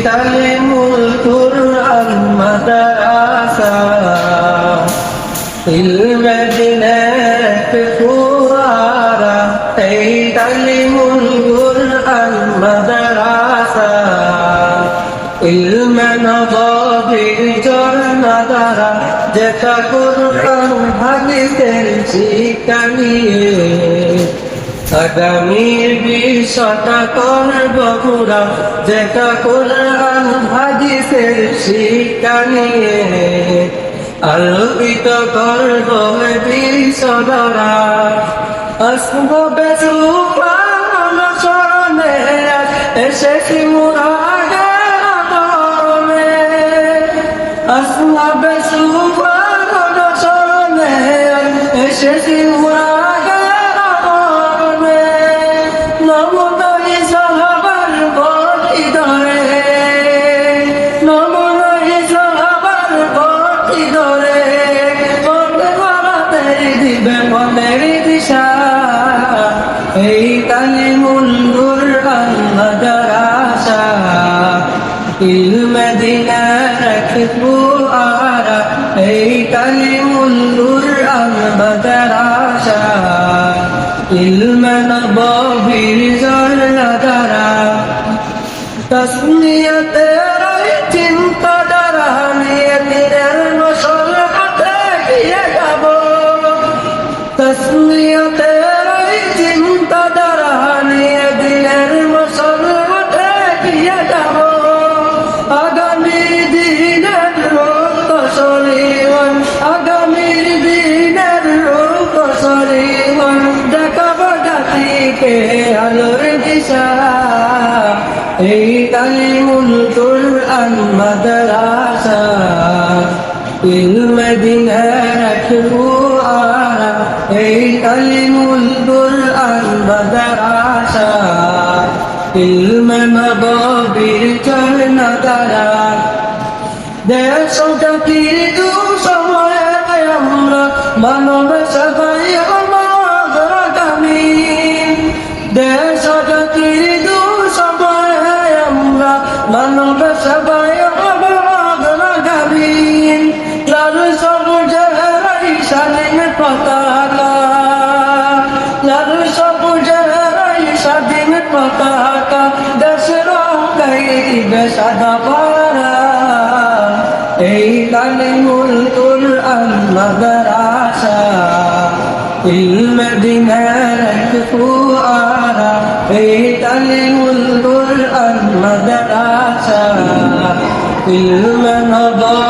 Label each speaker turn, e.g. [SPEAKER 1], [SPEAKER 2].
[SPEAKER 1] তালিমুল কুরআন মাদ্রাসা ইলমে দিনের ফুয়ারা এই তালিমুল কুরআন মাদ্রাসা ইলমে নববীর ঝর্ণা ধারা যেটা কুরআন হাদিসের শিক্ষা নিয়ে আগামীর বিশ্বটা করব পুরা যেটা কুরআন হাদিসের শিক্ষা নিয়ে আলোকিত করব বিশ্বধারা আসবে সুফান স্মরণে এসেছি মুরাদের আদরণে আসবে সুফান স্মরণে এসেছি মুরাদের আদরণে নমনাই সাহাবার বটি ধরে নমনাই সাহাবার বটি ধরে পথে গড়াতে দিবে মনের দিশা এই তালিমুল কুরআন মাদ্রাসা ইলমে দিনের ফুয়ারা এই তালিমুল কুরআন মাদ্রাসা ইলমে নববীর ঝর্ণা ধারা তাসমিয়াতের চিন্তাধারা নিয়ে দিনের নসল পথে গিয়ে যাব তাসমিয়াতের চিন্তাধারা নিয়ে দিনের নসল পথে গিয়ে যাব আগামী দিনের রূপ সরিবন আগামীর দিনের রূপ সরিবন দেখাব জাতিকে আলোর দিশা এই তালিমুল কুরআন মাদ্রাসা ইলমে দিনের ফুয়ারা এই তালিমুল কুরআন মাদ্রাসা ইলমে নববীর ঝর্ণা ধারা দেশ জাতির দুঃসময়ে আমরা মানব সেবায় অনাগ্রগামী দেশ জাতির দুঃসময়ে আমরা মানব সেবায় অনাগ্রগামী লাল সবুজের স্বাধীন পতাকা লাল সবুজের স্বাধীন পতাকা দেশের গাই দিবে সাদা পারা এই তালিমুল কুরআন মাদ্রাসা ইলমে দিনের ফুয়ারা এই তালিমুল কুরআন মাদ্রাসা ইলমে নববীর